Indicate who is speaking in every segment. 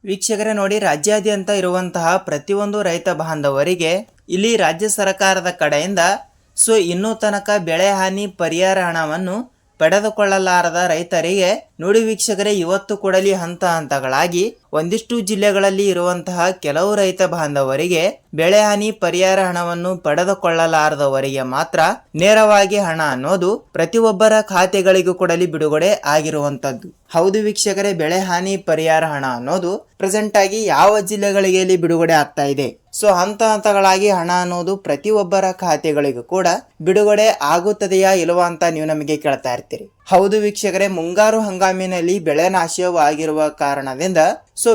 Speaker 1: ವೀಕ್ಷಕರೇ ನೋಡಿ, ರಾಜ್ಯಾದ್ಯಂತ ಇರುವಂತಹ ಪ್ರತಿಯೊಂದು ರೈತ ಬಾಂಧವರಿಗೆ ಇಲ್ಲಿ ರಾಜ್ಯ ಸರ್ಕಾರದ ಕಡೆಯಿಂದ ಇನ್ನೂ ತನಕ ಬೆಳೆ ಹಾನಿ ಪರಿಹಾರ ಹಣವನ್ನು ಪಡೆದುಕೊಳ್ಳಲಾರದ ರೈತರಿಗೆ ನೋಡಿ ವೀಕ್ಷಕರೇ, ಇವತ್ತು ಕೂಡಲಿ ಹಂತ ಹಂತಗಳಾಗಿ ಒಂದಿಷ್ಟು ಜಿಲ್ಲೆಗಳಲ್ಲಿ ಇರುವಂತಹ ಕೆಲವು ರೈತ ಬಾಂಧವರಿಗೆ ಬೆಳೆ ಹಾನಿ ಪರಿಹಾರ ಹಣವನ್ನು ಪಡೆದುಕೊಳ್ಳಲಾರದವರಿಗೆ ಮಾತ್ರ ನೇರವಾಗಿ ಹಣ ಅನ್ನೋದು ಪ್ರತಿಯೊಬ್ಬರ ಖಾತೆಗಳಿಗೂ ಕೂಡಲಿ ಬಿಡುಗಡೆ ಆಗಿರುವಂತದ್ದು. ಹೌದು ವೀಕ್ಷಕರೇ, ಬೆಳೆ ಹಾನಿ ಪರಿಹಾರ ಹಣ ಅನ್ನೋದು ಪ್ರೆಸೆಂಟ್ ಆಗಿ ಯಾವ ಜಿಲ್ಲೆಗಳಿಗೆ ಇಲ್ಲಿ ಬಿಡುಗಡೆ ಆಗ್ತಾ ಇದೆ. ಹಂತ ಹಂತಗಳಾಗಿ ಹಣ ಅನ್ನೋದು ಪ್ರತಿಯೊಬ್ಬರ ಖಾತೆಗಳಿಗೂ ಕೂಡ ಬಿಡುಗಡೆ ಆಗುತ್ತದೆಯಾ ಇಲ್ವಾ ಅಂತ ನೀವು ನಮಗೆ ಕೇಳ್ತಾ ಇರ್ತೀರಿ. ಹೌದು ವೀಕ್ಷಕರೇ, ಮುಂಗಾರು ಹಂಗಾಮಿನಲ್ಲಿ ಬೆಳೆ ನಾಶವಾಗಿರುವ ಕಾರಣದಿಂದ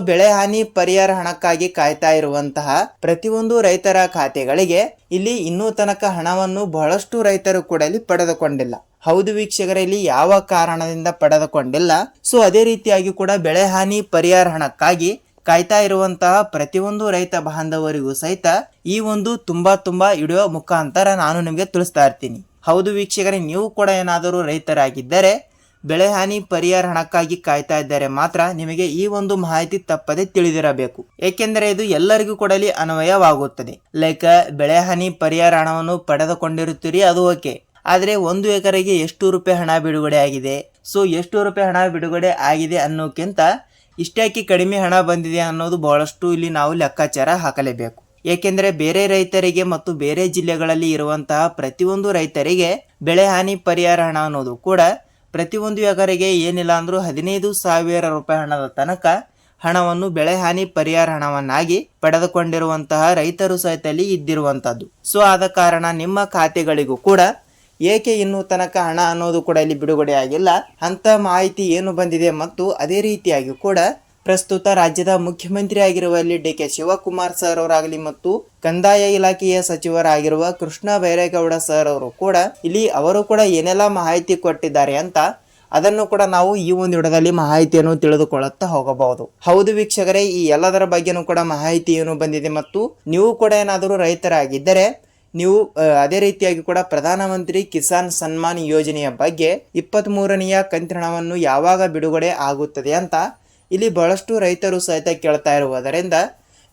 Speaker 1: ಬೆಳೆ ಹಾನಿ ಪರಿಹಾರ ಹಣಕ್ಕಾಗಿ ಕಾಯ್ತಾ ಇರುವಂತಹ ಪ್ರತಿಯೊಂದು ರೈತರ ಖಾತೆಗಳಿಗೆ ಇಲ್ಲಿ ಇನ್ನೂ ತನಕ ಹಣವನ್ನು ಬಹಳಷ್ಟು ರೈತರು ಕೂಡ ಇಲ್ಲಿ ಪಡೆದುಕೊಂಡಿಲ್ಲ. ಹೌದು ವೀಕ್ಷಕರೇ, ಇಲ್ಲಿ ಯಾವ ಕಾರಣದಿಂದ ಪಡೆದುಕೊಂಡಿಲ್ಲ, ಅದೇ ರೀತಿಯಾಗಿ ಕೂಡ ಬೆಳೆ ಹಾನಿ ಪರಿಹಾರ ಹಣಕ್ಕಾಗಿ ಕಾಯ್ತಾ ಇರುವಂತಹ ಪ್ರತಿಯೊಂದು ರೈತ ಬಾಂಧವರಿಗೂ ಸಹಿತ ಈ ಒಂದು ತುಂಬಾ ವಿಡಿಯೋ ಮುಖಾಂತರ ನಾನು ನಿಮಗೆ ತಿಳಿಸ್ತಾ ಇರ್ತೀನಿ. ಹೌದು ವೀಕ್ಷಕರೇ, ನೀವು ಕೂಡ ಏನಾದರೂ ರೈತರಾಗಿದ್ದರೆ ಬೆಳೆ ಹಾನಿ ಪರಿಹಾರ ಹಣಕ್ಕಾಗಿ ಕಾಯ್ತಾ ಇದ್ದರೆ ಮಾತ್ರ ನಿಮಗೆ ಈ ಒಂದು ಮಾಹಿತಿ ತಪ್ಪದೆ ತಿಳಿದಿರಬೇಕು. ಏಕೆಂದರೆ ಇದು ಎಲ್ಲರಿಗೂ ಕೂಡ ಅನ್ವಯವಾಗುತ್ತದೆ. ಲೈಕ್ ಬೆಳೆ ಹಾನಿ ಪರಿಹಾರ ಹಣವನ್ನು ಪಡೆದುಕೊಂಡಿರುತ್ತೀರಿ, ಅದು ಓಕೆ. ಆದ್ರೆ 1 ಎಕರೆಗೆ ಎಷ್ಟು ರೂಪಾಯಿ ಹಣ ಬಿಡುಗಡೆ ಆಗಿದೆ, ಎಷ್ಟು ರೂಪಾಯಿ ಹಣ ಬಿಡುಗಡೆ ಆಗಿದೆ ಅನ್ನೋಕ್ಕಿಂತ ಇಷ್ಟಕ್ಕೆ ಕಡಿಮೆ ಹಣ ಬಂದಿದೆ ಅನ್ನೋದು ಬಹಳಷ್ಟು ಇಲ್ಲಿ ನಾವು ಲೆಕ್ಕಾಚಾರ ಹಾಕಲೇಬೇಕು. ಏಕೆಂದರೆ ಬೇರೆ ರೈತರಿಗೆ ಮತ್ತು ಬೇರೆ ಜಿಲ್ಲೆಗಳಲ್ಲಿ ಇರುವಂತಹ ಪ್ರತಿಯೊಂದು ರೈತರಿಗೆ ಬೆಳೆ ಹಾನಿ ಪರಿಹಾರ ಹಣ ಅನ್ನೋದು ಕೂಡ ಪ್ರತಿಯೊಂದು ಎಕರೆಗೆ ಏನಿಲ್ಲ ಅಂದ್ರೂ 15,000 ರೂಪಾಯಿ ಹಣದ ತನಕ ಹಣವನ್ನು ಬೆಳೆ ಹಾನಿ ಪರಿಹಾರ ಹಣವನ್ನಾಗಿ ಪಡೆದುಕೊಂಡಿರುವಂತಹ ರೈತರು ಸಹಿತ ಇದ್ದಿರುವಂತದ್ದು. ಆದ ಕಾರಣ ನಿಮ್ಮ ಖಾತೆಗಳಿಗೂ ಕೂಡ ಏಕೆ ಇನ್ನೂ ತನಕ ಹಣ ಅನ್ನೋದು ಕೂಡ ಇಲ್ಲಿ ಬಿಡುಗಡೆ ಆಗಿಲ್ಲ ಅಂತ ಮಾಹಿತಿ ಏನು ಬಂದಿದೆ ಮತ್ತು ಅದೇ ರೀತಿಯಾಗಿ ಕೂಡ ಪ್ರಸ್ತುತ ರಾಜ್ಯದ ಮುಖ್ಯಮಂತ್ರಿ ಆಗಿರುವ ಡಿ ಕೆ ಶಿವಕುಮಾರ್ ಸರ್ ಅವರಾಗಲಿ ಮತ್ತು ಕಂದಾಯ ಇಲಾಖೆಯ ಸಚಿವರಾಗಿರುವ ಕೃಷ್ಣ ಬೈರೇಗೌಡ ಸರ್ ಅವರು ಕೂಡ ಇಲ್ಲಿ ಅವರು ಕೂಡ ಏನೆಲ್ಲ ಮಾಹಿತಿ ಕೊಟ್ಟಿದ್ದಾರೆ ಅಂತ ಅದನ್ನು ಕೂಡ ನಾವು ಈ ಒಂದು ವಿಡಿಯೋದಲ್ಲಿ ಮಾಹಿತಿಯನ್ನು ತಿಳಿದುಕೊಳ್ಳುತ್ತಾ ಹೋಗಬಹುದು. ಹೌದು ವೀಕ್ಷಕರೇ, ಈ ಎಲ್ಲದರ ಬಗ್ಗೆನೂ ಕೂಡ ಮಾಹಿತಿ ಏನು ಬಂದಿದೆ ಮತ್ತು ನೀವು ಕೂಡ ಏನಾದರೂ ರೈತರಾಗಿದ್ದರೆ ನೀವು ಅದೇ ರೀತಿಯಾಗಿ ಕೂಡ ಪ್ರಧಾನಮಂತ್ರಿ ಕಿಸಾನ್ ಸನ್ಮಾನ್ ಯೋಜನೆಯ ಬಗ್ಗೆ 23ನೆಯ ಕಂತಿನವನ್ನು ಯಾವಾಗ ಬಿಡುಗಡೆ ಆಗುತ್ತದೆ ಅಂತ ಇಲ್ಲಿ ಬಹಳಷ್ಟು ರೈತರು ಸಹಿತ ಕೇಳ್ತಾ ಇರುವುದರಿಂದ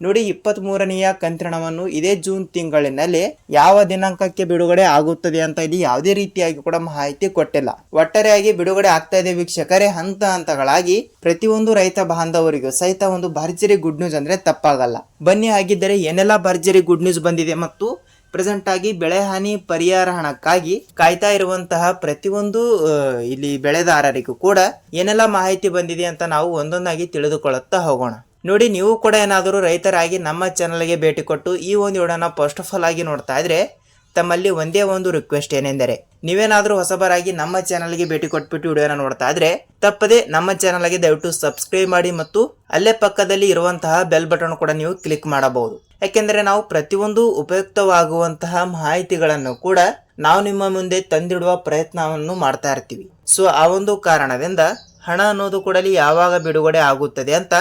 Speaker 1: ನೋಡಿ, 23ನೆಯ ಕಂತಿನವನ್ನು ಇದೇ ಜೂನ್ ತಿಂಗಳಿನಲ್ಲಿ ಯಾವ ದಿನಾಂಕಕ್ಕೆ ಬಿಡುಗಡೆ ಆಗುತ್ತದೆ ಅಂತ ಇಲ್ಲಿ ಯಾವುದೇ ರೀತಿಯಾಗಿ ಕೂಡ ಮಾಹಿತಿ ಕೊಟ್ಟಿಲ್ಲ. ಒಟ್ಟಾರೆಯಾಗಿ ಬಿಡುಗಡೆ ಆಗ್ತಾ ಇದೆ ವೀಕ್ಷಕರೇ. ಹಂತ ಹಂತಗಳಾಗಿ ಪ್ರತಿಯೊಂದು ರೈತ ಬಾಂಧವರಿಗೂ ಸಹಿತ ಒಂದು ಭರ್ಜರಿ ಗುಡ್ ನ್ಯೂಸ್ ಅಂದ್ರೆ ತಪ್ಪಾಗಲ್ಲ. ಬನ್ನಿ, ಹಾಗಿದ್ದರೆ ಏನೆಲ್ಲ ಭರ್ಜರಿ ಗುಡ್ ನ್ಯೂಸ್ ಬಂದಿದೆ ಮತ್ತು ಪ್ರೆಸೆಂಟ್ ಆಗಿ ಬೆಳೆ ಹಾನಿ ಪರಿಹಾರ ಹಣಕ್ಕಾಗಿ ಕಾಯ್ತಾ ಇರುವಂತಹ ಪ್ರತಿಯೊಂದು ಇಲ್ಲಿ ಬೆಳೆದಾರರಿಗೂ ಕೂಡ ಏನೆಲ್ಲ ಮಾಹಿತಿ ಬಂದಿದೆ ಅಂತ ನಾವು ಒಂದೊಂದಾಗಿ ತಿಳಿದುಕೊಳ್ಳುತ್ತಾ ಹೋಗೋಣ. ನೋಡಿ, ನೀವು ಕೂಡ ಏನಾದರೂ ರೈತರಾಗಿ ನಮ್ಮ ಚಾನಲ್ಗೆ ಭೇಟಿ ಕೊಟ್ಟು ಈ ಒಂದು ವಿಡಿಯೋನ ಫಸ್ಟ್ ಆಫ್ ಆಲ್ ಆಗಿ ನೋಡ್ತಾ ಇದ್ರೆ ತಮ್ಮಲ್ಲಿ ಒಂದೇ ಒಂದು ರಿಕ್ವೆಸ್ಟ್ ಏನೆಂದರೆ, ನೀವೇನಾದರೂ ಹೊಸಬರಾಗಿ ನಮ್ಮ ಚಾನಲ್ಗೆ ಭೇಟಿ ಕೊಟ್ಬಿಟ್ಟು ವಿಡಿಯೋನ ನೋಡ್ತಾ ಇದ್ರೆ ತಪ್ಪದೆ ನಮ್ಮ ಚಾನಲ್ಗೆ ದಯವಿಟ್ಟು ಸಬ್ಸ್ಕ್ರೈಬ್ ಮಾಡಿ ಮತ್ತು ಅಲ್ಲೇ ಪಕ್ಕದಲ್ಲಿ ಇರುವಂತಹ ಬೆಲ್ ಬಟನ್ ಕೂಡ ನೀವು ಕ್ಲಿಕ್ ಮಾಡಬಹುದು. ಯಾಕೆಂದ್ರೆ ನಾವು ಪ್ರತಿಯೊಂದು ಉಪಯುಕ್ತವಾಗುವಂತಹ ಮಾಹಿತಿಗಳನ್ನು ಕೂಡ ನಾವು ನಿಮ್ಮ ಮುಂದೆ ತಂದಿಡುವ ಪ್ರಯತ್ನವನ್ನು ಮಾಡ್ತಾ ಇರ್ತೀವಿ. ಆ ಒಂದು ಕಾರಣದಿಂದ ಹಣ ಅನ್ನೋದು ಕೂಡ ಯಾವಾಗ ಬಿಡುಗಡೆ ಆಗುತ್ತದೆ ಅಂತ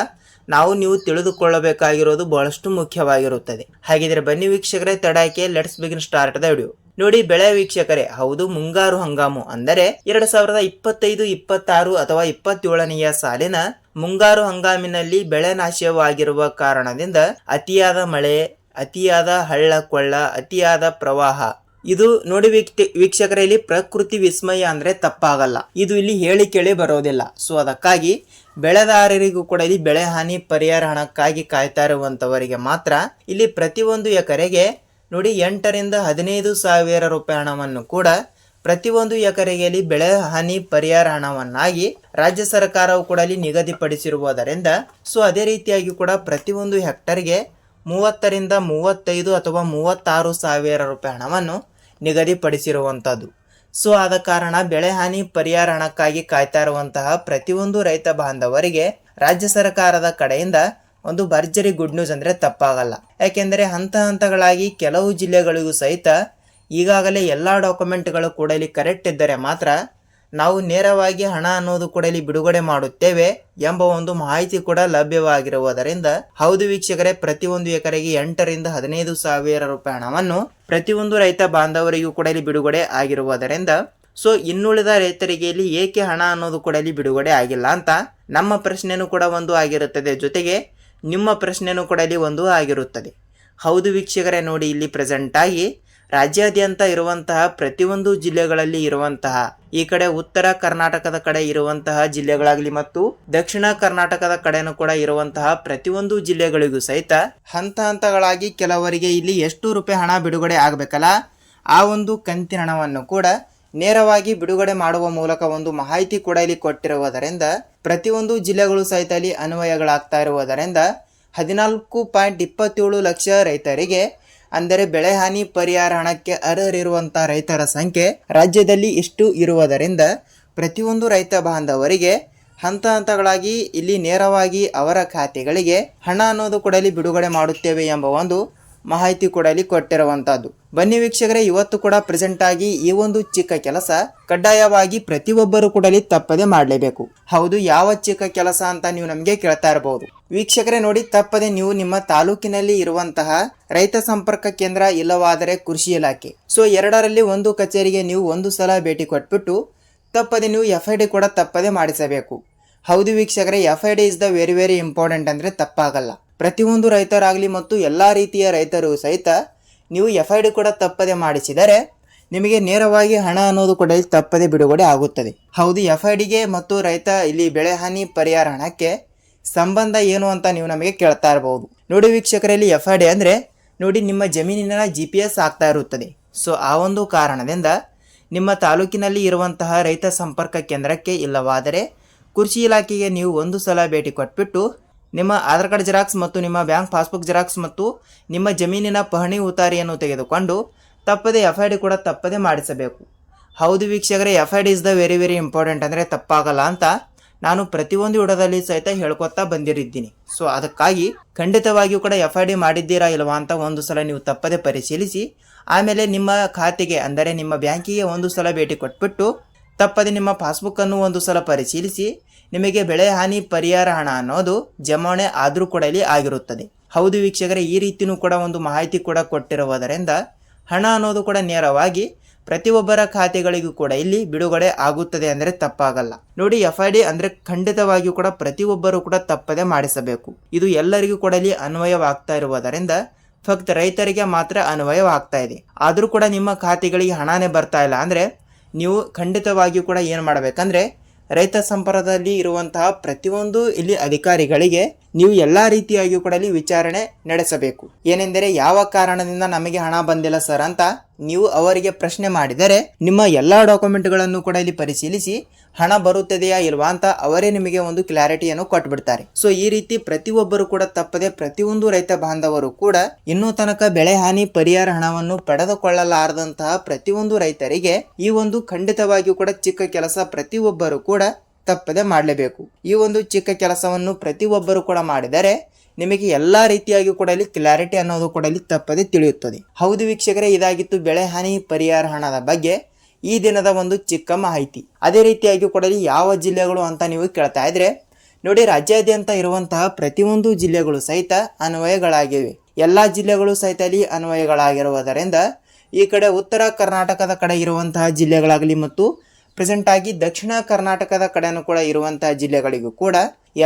Speaker 1: ನೀವು ತಿಳಿದುಕೊಳ್ಳಬೇಕಾಗಿರೋದು ಬಹಳಷ್ಟು ಮುಖ್ಯವಾಗಿರುತ್ತದೆ. ಹಾಗಿದ್ರೆ ಬನ್ನಿ ವೀಕ್ಷಕರೇ, ತಡಾಕೆ let's begin start the video. ನೋಡಿ ಬೆಳೆ ವೀಕ್ಷಕರೇ, ಹೌದು ಮುಂಗಾರು ಹಂಗಾಮು ಅಂದರೆ 2025, 26 ಅಥವಾ 27ನೆಯ ಸಾಲಿನ ಮುಂಗಾರು ಹಂಗಾಮಿನಲ್ಲಿ ಬೆಳೆ ನಾಶವಾಗಿರುವ ಕಾರಣದಿಂದ ಅತಿಯಾದ ಮಳೆ, ಅತಿಯಾದ ಹಳ್ಳ ಕೊಳ್ಳ, ಅತಿಯಾದ ಪ್ರವಾಹ ಇದು ನೋಡಿ ವೀಕ್ಷಕರೇ, ಇಲ್ಲಿ ಪ್ರಕೃತಿ ವಿಸ್ಮಯ ಅಂದ್ರೆ ತಪ್ಪಾಗಲ್ಲ. ಇದು ಇಲ್ಲಿ ಹೇಳಿ ಕೇಳಿ ಬರೋದಿಲ್ಲ. ಅದಕ್ಕಾಗಿ ಬೆಳೆದಾರರಿಗೂ ಕೂಡ ಇಲ್ಲಿ ಬೆಳೆ ಹಾನಿ ಪರಿಹಾರ ಹಣಕ್ಕಾಗಿ ಕಾಯ್ತಾ ಇರುವಂತವರಿಗೆ ಮಾತ್ರ ಇಲ್ಲಿ ಪ್ರತಿಯೊಂದು ಎಕರೆಗೆ ನೋಡಿ 8ರಿಂದ 15,000 ರೂಪಾಯಿ ಹಣವನ್ನು ಕೂಡ ಪ್ರತಿಯೊಂದು ಎಕರೆಗೆ ಬೆಳೆ ಹಾನಿ ಪರಿಹಾರ ಹಣವನ್ನಾಗಿ ರಾಜ್ಯ ಸರ್ಕಾರವು ಕೂಡ ನಿಗದಿಪಡಿಸಿರುವುದರಿಂದ ಅದೇ ರೀತಿಯಾಗಿ ಕೂಡ ಪ್ರತಿಯೊಂದು ಹೆಕ್ಟರ್ಗೆ 30ರಿಂದ 35 ಅಥವಾ 36,000 ರೂಪಾಯಿ ಹಣವನ್ನು ನಿಗದಿಪಡಿಸಿರುವಂತದ್ದು. ಆದ ಕಾರಣ ಬೆಳೆ ಹಾನಿ ಪರಿಹಾರ ಹಣಕ್ಕಾಗಿ ಕಾಯ್ತಾ ಇರುವಂತಹ ಪ್ರತಿಯೊಂದು ರೈತ ಬಾಂಧವರಿಗೆ ರಾಜ್ಯ ಸರ್ಕಾರದ ಕಡೆಯಿಂದ ಒಂದು ಭರ್ಜರಿ ಗುಡ್ ನ್ಯೂಸ್ ಅಂದ್ರೆ ತಪ್ಪಾಗಲ್ಲ. ಯಾಕೆಂದರೆ ಹಂತ ಹಂತಗಳಾಗಿ ಕೆಲವು ಜಿಲ್ಲೆಗಳಿಗೂ ಸಹಿತ ಈಗಾಗಲೇ ಎಲ್ಲಾ ಡಾಕ್ಯುಮೆಂಟ್ಗಳು ಕೂಡ ಇಲ್ಲಿ ಕರೆಕ್ಟ್ ಇದ್ದರೆ ಮಾತ್ರ ನಾವು ನೇರವಾಗಿ ಹಣ ಅನ್ನೋದು ಕೂಡ ಇಲ್ಲಿ ಬಿಡುಗಡೆ ಮಾಡುತ್ತೇವೆ ಎಂಬ ಒಂದು ಮಾಹಿತಿ ಕೂಡ ಲಭ್ಯವಾಗಿರುವುದರಿಂದ ಹೌದು ವೀಕ್ಷಕರೇ, ಪ್ರತಿಯೊಂದು ಎಕರೆಗೆ 8ರಿಂದ 15,000 ರೂಪಾಯಿ ಹಣವನ್ನು ಪ್ರತಿಯೊಂದು ರೈತ ಬಾಂಧವರಿಗೂ ಕೂಡ ಇಲ್ಲಿ ಬಿಡುಗಡೆ ಆಗಿರುವುದರಿಂದ ಇನ್ನುಳಿದ ರೈತರಿಗೆ ಇಲ್ಲಿ ಏಕೆ ಹಣ ಅನ್ನೋದು ಕೂಡ ಇಲ್ಲಿ ಬಿಡುಗಡೆ ಆಗಿಲ್ಲ ಅಂತ ನಮ್ಮ ಪ್ರಶ್ನೆನೂ ಕೂಡ ಒಂದು ಆಗಿರುತ್ತದೆ. ಜೊತೆಗೆ ನಿಮ್ಮ ಪ್ರಶ್ನೆನೂ ಕೂಡ ಇಲ್ಲಿ ಒಂದು ಆಗಿರುತ್ತದೆ. ಹೌದು ವೀಕ್ಷಕರೇ, ನೋಡಿ ಇಲ್ಲಿ ಪ್ರೆಸೆಂಟ್ ಆಗಿ ರಾಜ್ಯಾದ್ಯಂತ ಇರುವಂತಹ ಪ್ರತಿಯೊಂದು ಜಿಲ್ಲೆಗಳಲ್ಲಿ ಇರುವಂತಹ ಈ ಕಡೆ ಉತ್ತರ ಕರ್ನಾಟಕದ ಕಡೆ ಇರುವಂತಹ ಜಿಲ್ಲೆಗಳಾಗಲಿ ಮತ್ತು ದಕ್ಷಿಣ ಕರ್ನಾಟಕದ ಕಡೆನೂ ಕೂಡ ಇರುವಂತಹ ಪ್ರತಿಯೊಂದು ಜಿಲ್ಲೆಗಳಿಗೂ ಸಹಿತ ಹಂತ ಹಂತಗಳಾಗಿ ಕೆಲವರಿಗೆ ಇಲ್ಲಿ ಎಷ್ಟು ರೂಪಾಯಿ ಹಣ ಬಿಡುಗಡೆ ಆಗಬೇಕಲ್ಲ ಆ ಒಂದು ಕಂತಿನ ಹಣವನ್ನು ಕೂಡ ನೇರವಾಗಿ ಬಿಡುಗಡೆ ಮಾಡುವ ಮೂಲಕ ಒಂದು ಮಾಹಿತಿ ಕೂಡ ಇಲ್ಲಿ ಕೊಟ್ಟಿರುವುದರಿಂದ ಪ್ರತಿಯೊಂದು ಜಿಲ್ಲೆಗಳು ಸಹಿತ ಇಲ್ಲಿ ಅನ್ವಯಗಳಾಗ್ತಾ ಇರುವುದರಿಂದ 14.27 ಲಕ್ಷ ರೈತರಿಗೆ ಅಂದರೆ ಬೆಳೆ ಹಾನಿ ಪರಿಹಾರ ಹಣಕ್ಕೆ ಅರ್ಹರಿರುವಂತಹ ರೈತರ ಸಂಖ್ಯೆ ರಾಜ್ಯದಲ್ಲಿ ಇಷ್ಟು ಇರುವುದರಿಂದ ಪ್ರತಿಯೊಂದು ರೈತ ಬಾಂಧವರಿಗೆ ಹಂತ ಹಂತಗಳಾಗಿ ಇಲ್ಲಿ ನೇರವಾಗಿ ಅವರ ಖಾತೆಗಳಿಗೆ ಹಣ ಅನ್ನೋದು ಕೂಡ ಇಲ್ಲಿ ಬಿಡುಗಡೆ ಮಾಡುತ್ತೇವೆ ಎಂಬ ಒಂದು ಮಾಹಿತಿ ಕೂಡ ಇಲ್ಲಿ ಕೊಟ್ಟಿರುವಂತಹದ್ದು. ಬನ್ನಿ ವೀಕ್ಷಕರೇ, ಇವತ್ತು ಕೂಡ ಪ್ರೆಸೆಂಟ್ ಆಗಿ ಈ ಒಂದು ಚಿಕ್ಕ ಕೆಲಸ ಕಡ್ಡಾಯವಾಗಿ ಪ್ರತಿಯೊಬ್ಬರು ಕೂಡ ಇಲ್ಲಿ ತಪ್ಪದೆ ಮಾಡಲೇಬೇಕು. ಹೌದು, ಯಾವ ಚಿಕ್ಕ ಕೆಲಸ ಅಂತ ನೀವು ನಮಗೆ ಕೇಳ್ತಾ ಇರಬಹುದು. ವೀಕ್ಷಕರೇ ನೋಡಿ, ತಪ್ಪದೆ ನೀವು ನಿಮ್ಮ ತಾಲೂಕಿನಲ್ಲಿ ಇರುವಂತಹ ರೈತ ಸಂಪರ್ಕ ಕೇಂದ್ರ ಇಲ್ಲವಾದರೆ ಕೃಷಿ ಇಲಾಖೆ ಎರಡರಲ್ಲಿ ಒಂದು ಕಚೇರಿಗೆ ನೀವು ಒಂದು ಸಲ ಭೇಟಿ ಕೊಟ್ಬಿಟ್ಟು ತಪ್ಪದೆ ನೀವು FID ಕೂಡ ತಪ್ಪದೆ ಮಾಡಿಸಬೇಕು. ಹೌದು ವೀಕ್ಷಕರೇ, FID is the very very important ಅಂದ್ರೆ ತಪ್ಪಾಗಲ್ಲ. ಪ್ರತಿಯೊಂದು ರೈತರಾಗಲಿ ಮತ್ತು ಎಲ್ಲ ರೀತಿಯ ರೈತರು ಸಹಿತ ನೀವು FID ಕೂಡ ತಪ್ಪದೆ ಮಾಡಿಸಿದರೆ ನಿಮಗೆ ನೇರವಾಗಿ ಹಣ ಅನ್ನೋದು ಕೂಡ ತಪ್ಪದೆ ಬಿಡುಗಡೆ ಆಗುತ್ತದೆ. ಹೌದು, FIDಗೆ ಮತ್ತು ರೈತ ಇಲ್ಲಿ ಬೆಳೆ ಹಾನಿ ಪರಿಹಾರ ಹಣಕ್ಕೆ ಸಂಬಂಧ ಏನು ಅಂತ ನೀವು ನಮಗೆ ಕೇಳ್ತಾ ಇರಬಹುದು. ನೋಡಿ ವೀಕ್ಷಕರಲ್ಲಿ, FID ಅಂದರೆ ನೋಡಿ ನಿಮ್ಮ ಜಮೀನಿನ GPS ಆಗ್ತಾ ಇರುತ್ತದೆ. ಆ ಒಂದು ಕಾರಣದಿಂದ ನಿಮ್ಮ ತಾಲೂಕಿನಲ್ಲಿ ಇರುವಂತಹ ರೈತ ಸಂಪರ್ಕ ಕೇಂದ್ರಕ್ಕೆ ಇಲ್ಲವಾದರೆ ಕೃಷಿ ಇಲಾಖೆಗೆ ನೀವು ಒಂದು ಸಲ ಭೇಟಿ ಕೊಟ್ಬಿಟ್ಟು ನಿಮ್ಮ ಆಧಾರ್ ಕಾರ್ಡ್ ಜೆರಾಕ್ಸ್ ಮತ್ತು ನಿಮ್ಮ ಬ್ಯಾಂಕ್ ಪಾಸ್ಬುಕ್ ಜೆರಾಕ್ಸ್ ಮತ್ತು ನಿಮ್ಮ ಜಮೀನಿನ ಪಹಣಿ ಉತಾರಿಯನ್ನು ತೆಗೆದುಕೊಂಡು ತಪ್ಪದೆ FID ಕೂಡ ತಪ್ಪದೆ ಮಾಡಿಸಬೇಕು. ಹೌದು ವೀಕ್ಷಕರೇ, FID is the very very important ಅಂದರೆ ತಪ್ಪಾಗಲ್ಲ ಅಂತ ನಾನು ಪ್ರತಿಯೊಂದು ವಿಡಿಯೋದಲ್ಲಿ ಸಹಿತ ಹೇಳ್ಕೊತಾ ಬಂದಿರಿದ್ದೀನಿ. ಅದಕ್ಕಾಗಿ ಖಂಡಿತವಾಗಿಯೂ ಕೂಡ FID ಮಾಡಿದ್ದೀರಾ ಇಲ್ವಾ ಅಂತ ಒಂದು ಸಲ ನೀವು ತಪ್ಪದೆ ಪರಿಶೀಲಿಸಿ ಆಮೇಲೆ ನಿಮ್ಮ ಖಾತೆಗೆ ಅಂದರೆ ನಿಮ್ಮ ಬ್ಯಾಂಕಿಗೆ ಒಂದು ಸಲ ಭೇಟಿ ಕೊಟ್ಬಿಟ್ಟು ತಪ್ಪದೆ ನಿಮ್ಮ ಪಾಸ್ಬುಕ್ಕನ್ನು ಒಂದು ಸಲ ಪರಿಶೀಲಿಸಿ ನಿಮಗೆ ಬೆಳೆ ಹಾನಿ ಪರಿಹಾರ ಹಣ ಅನ್ನೋದು ಜಮಾವಣೆ ಆದರೂ ಕೂಡ ಇಲ್ಲಿ ಆಗಿರುತ್ತದೆ. ಹೌದು ವೀಕ್ಷಕರೇ, ಈ ರೀತಿಯೂ ಕೂಡ ಒಂದು ಮಾಹಿತಿ ಕೂಡ ಕೊಟ್ಟಿರುವುದರಿಂದ ಹಣ ಅನ್ನೋದು ಕೂಡ ನೇರವಾಗಿ ಪ್ರತಿಯೊಬ್ಬರ ಖಾತೆಗಳಿಗೂ ಕೂಡ ಇಲ್ಲಿ ಬಿಡುಗಡೆ ಆಗುತ್ತದೆ ಅಂದರೆ ತಪ್ಪಾಗಲ್ಲ. ನೋಡಿ, FID ಅಂದರೆ ಖಂಡಿತವಾಗಿಯೂ ಕೂಡ ಪ್ರತಿಯೊಬ್ಬರು ಕೂಡ ತಪ್ಪದೆ ಮಾಡಿಸಬೇಕು. ಇದು ಎಲ್ಲರಿಗೂ ಕೂಡ ಇಲ್ಲಿ ಅನ್ವಯವಾಗ್ತಾ ಇರುವುದರಿಂದ ಫಕ್ತ ರೈತರಿಗೆ ಮಾತ್ರ ಅನ್ವಯವಾಗ್ತಾ ಇದೆ. ಆದರೂ ಕೂಡ ನಿಮ್ಮ ಖಾತೆಗಳಿಗೆ ಹಣನೇ ಬರ್ತಾ ಇಲ್ಲ ಅಂದರೆ ನೀವು ಖಂಡಿತವಾಗಿಯೂ ಕೂಡ ಏನು ಮಾಡಬೇಕಂದ್ರೆ ರೈತ ಸಂಪರ್ಕದಲ್ಲಿ ಇರುವಂತಹ ಪ್ರತಿಯೊಂದು ಇಲ್ಲಿ ಅಧಿಕಾರಿಗಳಿಗೆ ನೀವು ಎಲ್ಲ ರೀತಿಯಾಗಿಯೂ ಕೂಡ ಇಲ್ಲಿ ವಿಚಾರಣೆ ನಡೆಸಬೇಕು. ಏನೆಂದರೆ ಯಾವ ಕಾರಣದಿಂದ ನಮಗೆ ಹಣ ಬಂದಿಲ್ಲ ಸರ್ ಅಂತ ನೀವು ಅವರಿಗೆ ಪ್ರಶ್ನೆ ಮಾಡಿದರೆ ನಿಮ್ಮ ಎಲ್ಲ ಡಾಕ್ಯುಮೆಂಟ್ಗಳನ್ನು ಕೂಡ ಇಲ್ಲಿ ಪರಿಶೀಲಿಸಿ ಹಣ ಬರುತ್ತದೆಯಾ ಇಲ್ವಾ ಅಂತ ಅವರೇ ನಿಮಗೆ ಒಂದು ಕ್ಲಾರಿಟಿಯನ್ನು ಕೊಟ್ಬಿಡ್ತಾರೆ. ಈ ರೀತಿ ಪ್ರತಿಯೊಬ್ಬರು ಕೂಡ ತಪ್ಪದೆ ಪ್ರತಿಯೊಂದು ರೈತ ಬಾಂಧವರು ಕೂಡ ಇನ್ನೂ ತನಕ ಬೆಳೆ ಹಾನಿ ಪರಿಹಾರ ಹಣವನ್ನು ಪಡೆದುಕೊಳ್ಳಲಾರದಂತಹ ಪ್ರತಿಯೊಂದು ರೈತರಿಗೆ ಈ ಒಂದು ಖಂಡಿತವಾಗಿಯೂ ಕೂಡ ಚಿಕ್ಕ ಕೆಲಸ ಪ್ರತಿಯೊಬ್ಬರು ಕೂಡ ತಪ್ಪದೆ ಮಾಡಲೇಬೇಕು. ಈ ಒಂದು ಚಿಕ್ಕ ಕೆಲಸವನ್ನು ಪ್ರತಿಯೊಬ್ಬರು ಕೂಡ ಮಾಡಿದರೆ ನಿಮಗೆ ಎಲ್ಲಾ ರೀತಿಯಾಗಿ ಕೂಡ ಇಲ್ಲಿ ಕ್ಲಾರಿಟಿ ಅನ್ನೋದು ಕೂಡ ಇಲ್ಲಿ ತಪ್ಪದೆ ತಿಳಿಯುತ್ತದೆ. ಹೌದು ವೀಕ್ಷಕರೇ, ಇದಾಗಿತ್ತು ಬೆಳೆ ಹಾನಿ ಪರಿಹಾರ ಹಣದ ಬಗ್ಗೆ ಈ ದಿನದ ಒಂದು ಚಿಕ್ಕ ಮಾಹಿತಿ. ಅದೇ ರೀತಿಯಾಗಿ ಕೂಡ ಇಲ್ಲಿ ಯಾವ ಜಿಲ್ಲೆಗಳು ಅಂತ ನೀವು ಕೇಳ್ತಾ ಇದ್ರೆ ನೋಡಿ, ರಾಜ್ಯಾದ್ಯಂತ ಇರುವಂತಹ ಪ್ರತಿಯೊಂದು ಜಿಲ್ಲೆಗಳು ಸಹಿತ ಅನ್ವಯಗಳಾಗಿವೆ. ಎಲ್ಲಾ ಜಿಲ್ಲೆಗಳು ಸಹಿತ ಇಲ್ಲಿ ಅನ್ವಯಗಳಾಗಿರುವುದರಿಂದ ಈ ಕಡೆ ಉತ್ತರ ಕರ್ನಾಟಕದ ಕಡೆ ಇರುವಂತಹ ಜಿಲ್ಲೆಗಳಾಗಲಿ ಮತ್ತು ಪ್ರೆಸೆಂಟ್ ಆಗಿ ದಕ್ಷಿಣ ಕರ್ನಾಟಕದ ಕಡೆನೂ ಕೂಡ ಇರುವಂತಹ ಜಿಲ್ಲೆಗಳಿಗೂ ಕೂಡ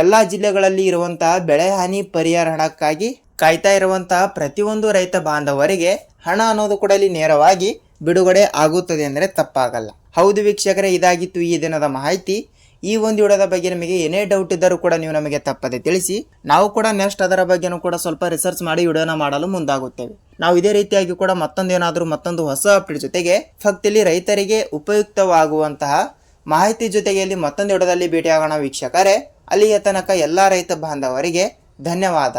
Speaker 1: ಎಲ್ಲಾ ಜಿಲ್ಲೆಗಳಲ್ಲಿ ಇರುವಂತಹ ಬೆಳೆ ಹಾನಿ ಪರಿಹಾರ ಹಣಕ್ಕಾಗಿ ಕಾಯ್ತಾ ಇರುವಂತಹ ಪ್ರತಿಯೊಂದು ರೈತ ಬಾಂಧವರಿಗೆ ಹಣ ಅನ್ನೋದು ಕೂಡ ಇಲ್ಲಿ ನೇರವಾಗಿ ಬಿಡುಗಡೆ ಆಗುತ್ತದೆ ಅಂದರೆ ತಪ್ಪಾಗಲ್ಲ. ಹೌದು ವೀಕ್ಷಕರೇ, ಇದಾಗಿತ್ತು ಈ ದಿನದ ಮಾಹಿತಿ. ಈ ಒಂದು ವಿಡಿಯೋದ ಬಗ್ಗೆ ನಿಮಗೆ ಏನೇ ಡೌಟ್ ಇದ್ದರೂ ಕೂಡ ನೀವು ನಮಗೆ ತಪ್ಪದೆ ತಿಳಿಸಿ. ನಾವು ಕೂಡ ನೆಕ್ಸ್ಟ್ ಅದರ ಬಗ್ಗೆನೂ ಕೂಡ ಸ್ವಲ್ಪ ರಿಸರ್ಚ್ ಮಾಡಿ ವಿಡಿಯೋನ ಮಾಡಲು ಮುಂದಾಗುತ್ತೇವೆ. ನಾವು ಇದೇ ರೀತಿಯಾಗಿ ಕೂಡ ಮತ್ತೊಂದು ಹೊಸ ಅಪ್ಡೇಟ್ ಜೊತೆಗೆ ಫಕ್ತ್ ಇಲ್ಲಿ ರೈತರಿಗೆ ಉಪಯುಕ್ತವಾಗುವಂತಹ ಮಾಹಿತಿ ಜೊತೆಗೆ ಇಲ್ಲಿ ಮತ್ತೊಂದು ವಿಡಿಯೋದಲ್ಲಿ ಭೇಟಿಯಾಗೋಣ ವೀಕ್ಷಕರೇ. ಅಲ್ಲಿಯ ತನಕ ಎಲ್ಲ ರೈತ ಬಾಂಧವರಿಗೆ ಧನ್ಯವಾದ.